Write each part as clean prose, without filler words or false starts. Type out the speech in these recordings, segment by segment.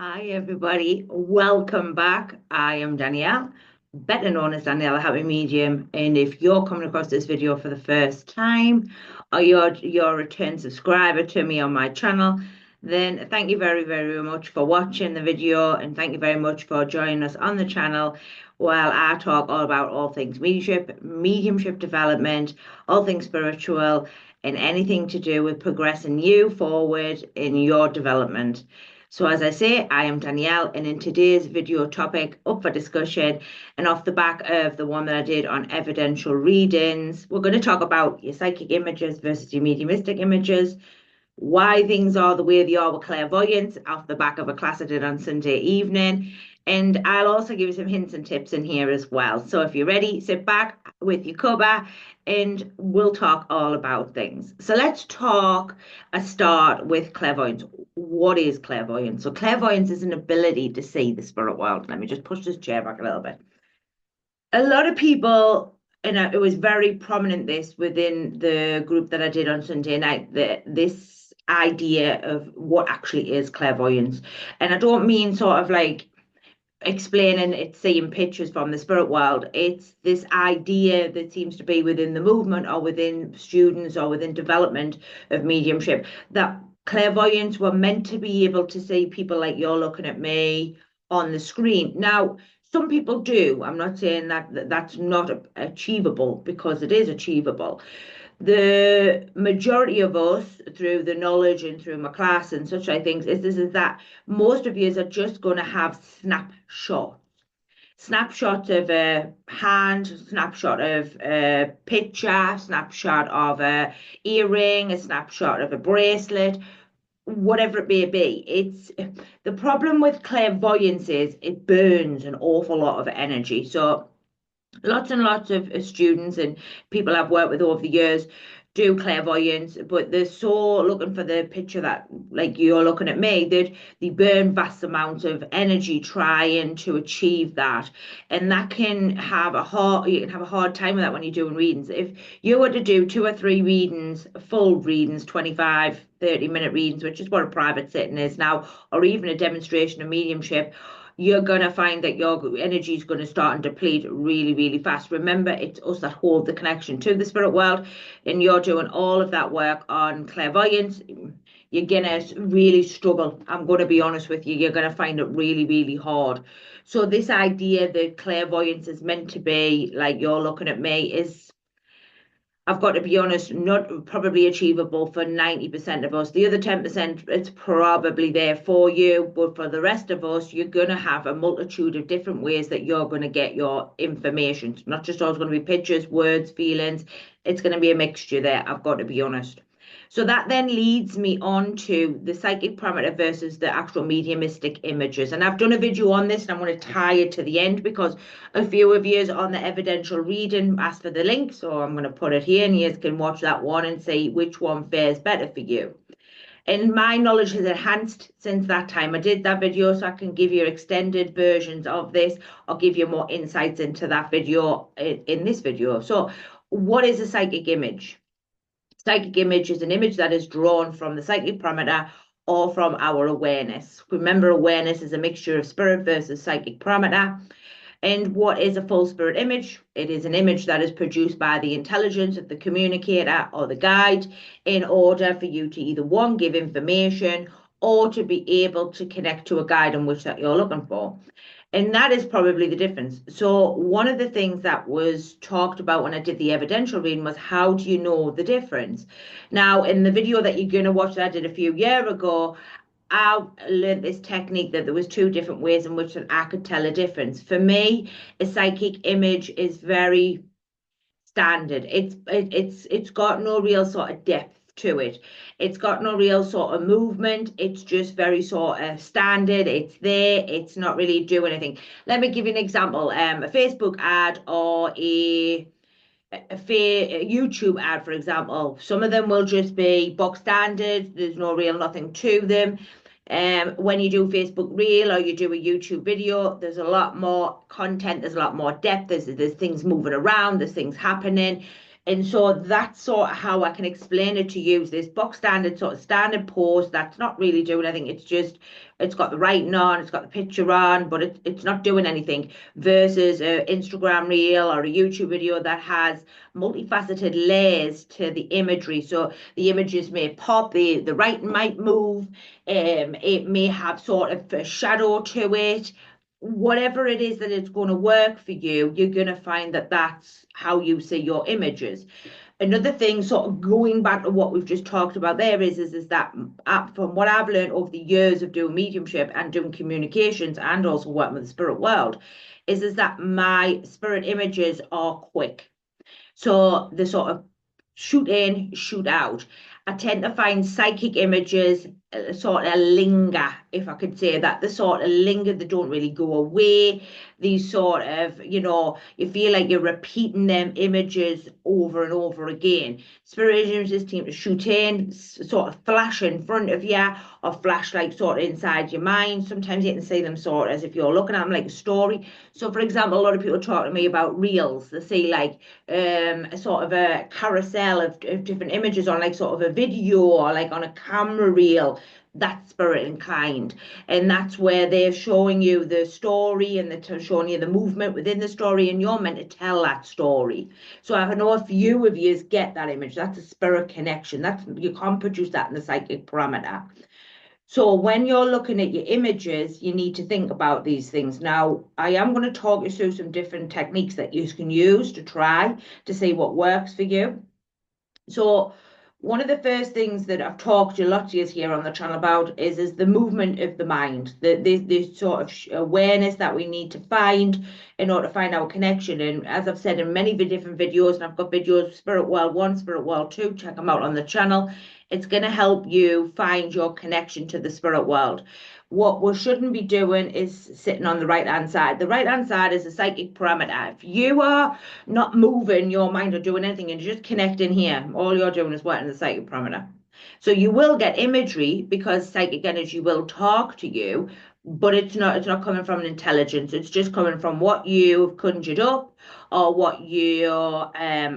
Hi, everybody. Welcome back. I am Danielle, better known as Danielle, a Happy Medium. And if you're coming across this video for the first time or you're a return subscriber to me on my channel, then thank you very, very much for watching the video. And thank you very much for joining us on the channel while I talk all about all things mediumship development, all things spiritual, and anything to do with progressing you forward in your development. So as I say, I am Danielle, and in today's video topic up for discussion and off the back of the one that I did on evidential readings, we're going to talk about your psychic images versus your mediumistic images, why things are the way they are with clairvoyance off the back of a class I did on Sunday evening. And I'll also give you some hints and tips in here as well. So if you're ready, sit back with your cover and we'll talk all about things. So let's talk a start with clairvoyance. What is clairvoyance? So clairvoyance is an ability to see the spirit world. Let me just push this chair back a little bit. A lot of people, and it was very prominent this within the group that I did on Sunday night, this idea of what actually is clairvoyance. And I don't mean sort of like explaining it's seeing pictures from the spirit world. It's this idea that seems to be within the movement or within students or within development of mediumship, that clairvoyance were meant to be able to see people like you're looking at me on the screen. Now, some people do. I'm not saying that that's not achievable, because it is achievable. The majority of us, through the knowledge and through my class and such, I think, is that most of you are just going to have snapshots of a hand, snapshot of a picture, snapshot of a earring, a snapshot of a bracelet, whatever it may be. It's the problem with clairvoyance is it burns an awful lot of energy. So lots and lots of students and people I've worked with over the years do clairvoyance, but they're so looking for the picture that, like you're looking at me, that they burn vast amounts of energy trying to achieve that. And that can have you can have a hard time with that when you're doing readings. If you were to do 2 or 3 readings, full readings, 25, 30-minute readings, which is what a private sitting is now, or even a demonstration of mediumship, you're going to find that your energy is going to start and deplete really, really fast. Remember, it's us that hold the connection to the spirit world, and you're doing all of that work on clairvoyance. You're going to really struggle. I'm going to be honest with you. You're going to find it really, really hard. So this idea that clairvoyance is meant to be like you're looking at me is, I've got to be honest, not probably achievable for 90% of us. The other 10%, it's probably there for you. But for the rest of us, you're going to have a multitude of different ways that you're going to get your information. It's not just always going to be pictures, words, feelings. It's going to be a mixture there. I've got to be honest. So that then leads me on to the psychic parameter versus the actual mediumistic images. And I've done a video on this and I'm going to tie it to the end, because a few of you on the evidential reading asked for the link. So I'm going to put it here and you can watch that one and see which one fares better for you. And my knowledge has enhanced since that time I did that video, so I can give you extended versions of this or give you more insights into that video in this video. So what is a psychic image? Psychic image is an image that is drawn from the psychic parameter or from our awareness. Remember, awareness is a mixture of spirit versus psychic parameter. And what is a full spirit image? It is an image that is produced by the intelligence of the communicator or the guide in order for you to either, one, give information, or to be able to connect to a guide in which that you're looking for. And that is probably the difference. So one of the things that was talked about when I did the evidential reading was, how do you know the difference? Now, in the video that you're going to watch that I did a few years ago, I learned this technique that there was 2 different ways in which that I could tell a difference. For me, a psychic image is very standard. It's got no real sort of depth to it. It's got no real sort of movement. It's just very sort of standard. It's there. It's not really doing anything. Let me give you an example. A Facebook ad or a YouTube ad, for example. Some of them will just be box standard. There's no real nothing to them. When you do Facebook Reel or you do a YouTube video, there's a lot more content, there's a lot more depth, there's things moving around, there's things happening. And so that's sort of how I can explain it to you. This box standard sort of standard pose that's not really doing anything. It's just, it's got the writing on, it's got the picture on, but it's not doing anything, versus an Instagram reel or a YouTube video that has multifaceted layers to the imagery. So the images may pop, the writing might move, it may have sort of a shadow to it. Whatever it is that it's going to work for you, you're going to find that that's how you see your images. Another thing, sort of going back to what we've just talked about there, is that from what I've learned over the years of doing mediumship and doing communications and also working with the spirit world, is that my spirit images are quick. So they sort of shoot in, shoot out. I tend to find psychic images sort of linger, if I could say that. They sort of linger, they don't really go away. These sort of, you feel like you're repeating them images over and over again. Spirit images seem to shoot in, sort of flash in front of you, or flash like sort of inside your mind. Sometimes you can see them sort of as if you're looking at them like a story. So, for example, a lot of people talk to me about reels. They see like a sort of a carousel of different images on like sort of a video or like on a camera reel. That's spirit inclined, and that's where they're showing you the story and they're showing you the movement within the story, and you're meant to tell that story. So I know a few of you get that image. That's a spirit connection. That's, you can't produce that in the psychic parameter. So when you're looking at your images, you need to think about these things. Now, I am going to talk you through some different techniques that you can use to try to see what works for you. So one of the first things that I've talked to lots of you here on the channel about is the movement of the mind, the sort of awareness that we need to find in order to find our connection. And as I've said in many different videos, and I've got videos, Spirit World 1, Spirit World 2, check them out on the channel. It's going to help you find your connection to the spirit world. What we shouldn't be doing is sitting on the right-hand side. The right-hand side is a psychic parameter. If you are not moving your mind or doing anything and you're just connecting here, all you're doing is working the psychic parameter. So you will get imagery because psychic energy will talk to you, but it's not coming from an intelligence. It's just coming from what you've conjured up, or what your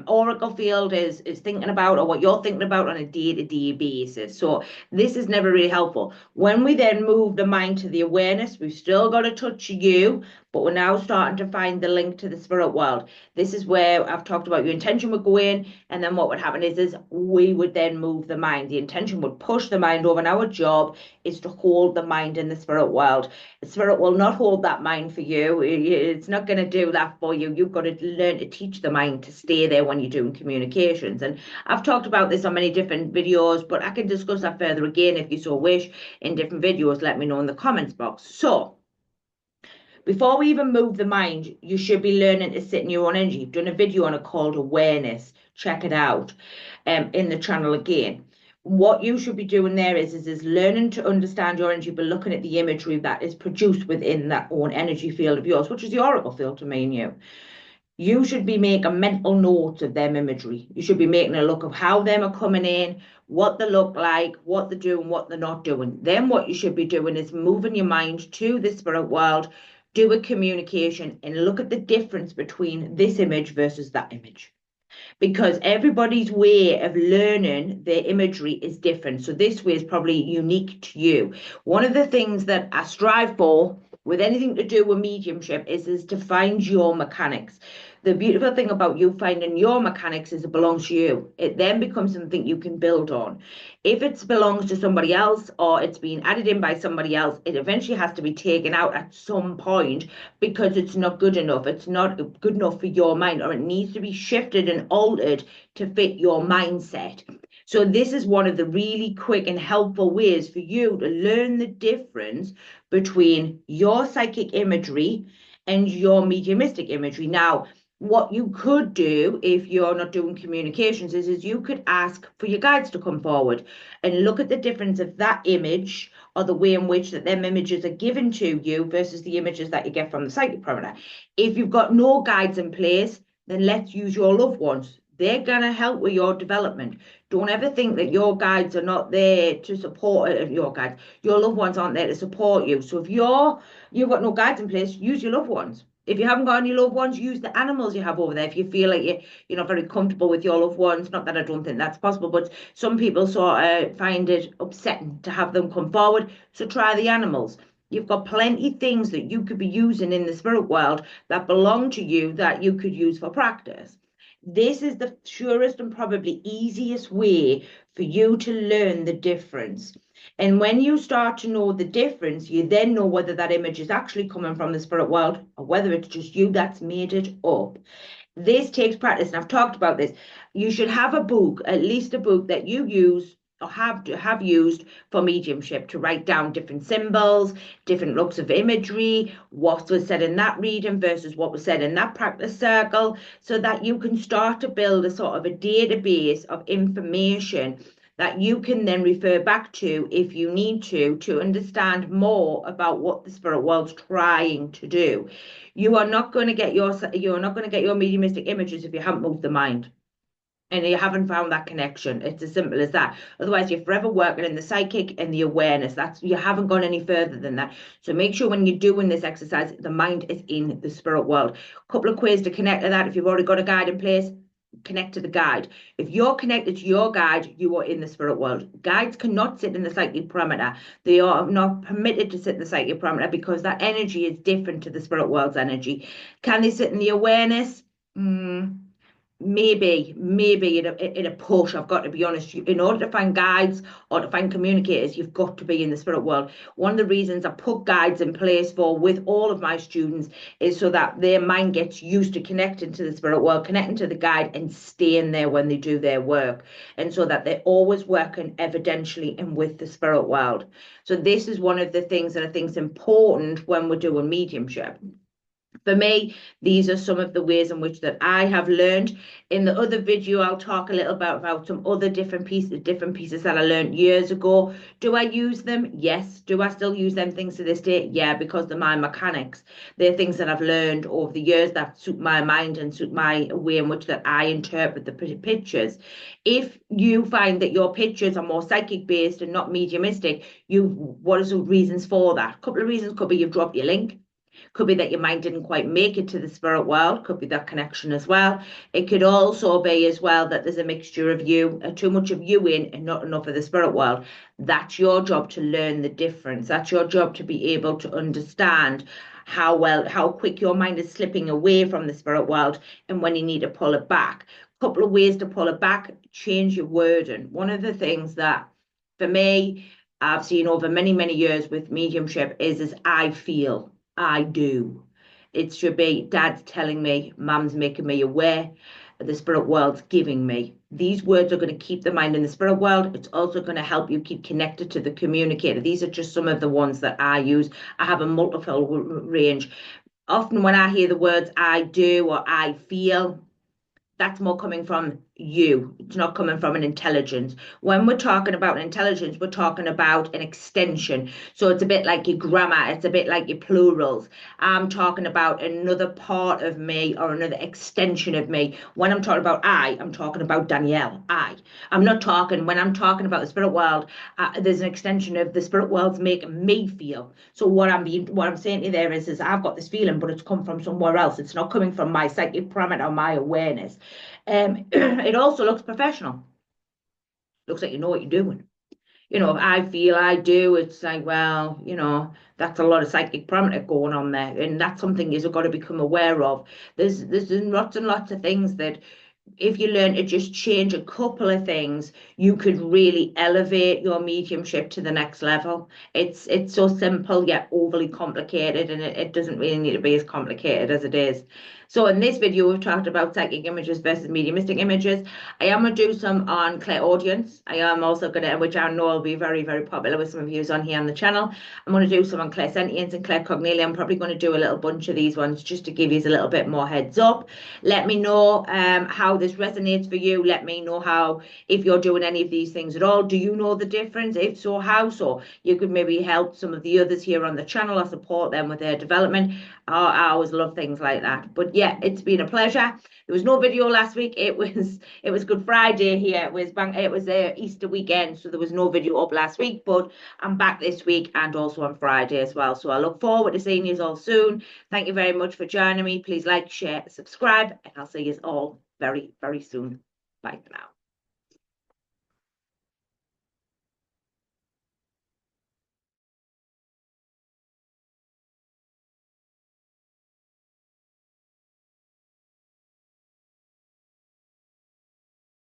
oracle field is thinking about, or what you're thinking about on a day-to-day basis. So this is never really helpful. When we then move the mind to the awareness, we've still got a touch of you, but we're now starting to find the link to the spirit world. This is where I've talked about your intention would go in, and then what would happen is we would then move the mind. The intention would push the mind over, and our job is to hold the mind in the spirit world. The spirit will not hold that mind for you. It's not going to do that for you. You've got to learn to teach the mind to stay there when you're doing communications. And I've talked about this on many different videos, but I can discuss that further again if you so wish in different videos. Let me know in the comments box. So before we even move the mind, you should be learning to sit in your own energy. I've done a video on it called Awareness. Check it out in the channel again. What you should be doing there is learning to understand your energy by looking at the imagery that is produced within that own energy field of yours, which is the oracle field to me and you. You should be making mental notes of them imagery. You should be making a look of how them are coming in, what they look like, what they're doing, what they're not doing. Then what you should be doing is moving your mind to the spirit world, do a communication, and look at the difference between this image versus that image. Because everybody's way of learning their imagery is different. So this way is probably unique to you. One of the things that I strive for with anything to do with mediumship is to find your mechanics. The beautiful thing about you finding your mechanics is it belongs to you. It then becomes something you can build on. If it belongs to somebody else or it's been added in by somebody else, it eventually has to be taken out at some point because it's not good enough. It's not good enough for your mind, or it needs to be shifted and altered to fit your mindset. So this is one of the really quick and helpful ways for you to learn the difference between your psychic imagery and your mediumistic imagery. Now, what you could do if you're not doing communications is you could ask for your guides to come forward and look at the difference of that image, or the way in which that them images are given to you versus the images that you get from the psychic parameter. If you've got no guides in place, then let's use your loved ones. They're going to help with your development. Don't ever think that your guides are not there to support your guides. Your loved ones aren't there to support you. So if you've got no guides in place, use your loved ones. If you haven't got any loved ones, use the animals you have over there. If you feel like you're not very comfortable with your loved ones, not that I don't think that's possible, but some people sort of find it upsetting to have them come forward. So try the animals. You've got plenty of things that you could be using in the spirit world that belong to you that you could use for practice. This is the surest and probably easiest way for you to learn the difference. And when you start to know the difference, you then know whether that image is actually coming from the spirit world or whether it's just you that's made it up. This takes practice, and I've talked about this. You should have a book, at least a book that you use or have used for mediumship, to write down different symbols, different looks of imagery, what was said in that reading versus what was said in that practice circle, so that you can start to build a sort of a database of information that you can then refer back to if you need to understand more about what the spirit world's trying to do. You're not going to get your mediumistic images if you haven't moved the mind and you haven't found that connection. It's as simple as that. Otherwise, you're forever working in the psychic and the awareness. That's, you haven't gone any further than that. So make sure when you're doing this exercise, the mind is in the spirit world. A couple of ways to connect to that. If you've already got a guide in place, connect to the guide. If you're connected to your guide, you are in the spirit world. Guides cannot sit in the psychic parameter. They are not permitted to sit in the psychic parameter because that energy is different to the spirit world's energy. Can they sit in the awareness? Maybe in a push. I've got to be honest. In order to find guides or to find communicators, you've got to be in the spirit world. One of the reasons I put guides in place for with all of my students is so that their mind gets used to connecting to the spirit world, connecting to the guide, and staying there when they do their work, and so that they're always working evidentially and with the spirit world. So this is one of the things that I think is important when we're doing mediumship. For me, these are some of the ways in which that I have learned. In the other video, I'll talk a little about some other different pieces that I learned years ago. Do I use them? Yes. Do I still use them things to this day? Yeah, because they're my mechanics. They're things that I've learned over the years that suit my mind and suit my way in which that I interpret the pictures. If you find that your pictures are more psychic based and not mediumistic, what are the reasons for that? A couple of reasons. Could be you've dropped your link. Could be that your mind didn't quite make it to the spirit world. Could be that connection as well. It could also be as well that there's a mixture of you, too much of you in and not enough of the spirit world. That's your job to learn the difference. That's your job to be able to understand how quick your mind is slipping away from the spirit world and when you need to pull it back. A couple of ways to pull it back: change your wording. One of the things that for me I've seen over many years with mediumship is I feel. I do. It should be Dad's telling me, Mum's making me aware, the spirit world's giving me. These words are going to keep the mind in the spirit world. It's also going to help you keep connected to the communicator. These are just some of the ones that I use. I have a multiple range. Often when I hear the words I do or I feel, that's more coming from you. It's not coming from an intelligence. When we're talking about an intelligence, we're talking about an extension. So it's a bit like your grammar. It's a bit like your plurals. I'm talking about another part of me or another extension of me. When I'm talking about I'm talking about Danielle. I'm not talking, when I'm talking about the spirit world, there's an extension of the spirit world's making me feel. So what I'm saying to you there is I've got this feeling, but it's come from somewhere else. It's not coming from my psychic parameter or my awareness. It also looks professional. Looks like you know what you're doing. If I feel I do, it's like, well, that's a lot of psychic parameter going on there, and that's something you've got to become aware of. There's lots and lots of things that if you learn to just change a couple of things, you could really elevate your mediumship to the next level. It's so simple yet overly complicated, and it doesn't really need to be as complicated as it is. So in this video, we've talked about psychic images versus mediumistic images. I am going to do some on clairaudience. I am also going to, which I know will be very popular with some of you on here on the channel. I'm going to do some on clairsentience and claircognition. I'm probably going to do a little bunch of these ones just to give you a little bit more heads up. Let me know how how this resonates for you. Let me know how, if you're doing any of these things at all. Do you know the difference? If so, how? So you could maybe help some of the others here on the channel or support them with their development. I always love things like that. But yeah, it's been a pleasure. There was no video last week. It was Good Friday here. It was Easter weekend, so there was no video up last week. But I'm back this week and also on Friday as well. So I look forward to seeing you all soon. Thank you very much for joining me. Please like, share, subscribe, and I'll see you all very, very soon. Bye for now.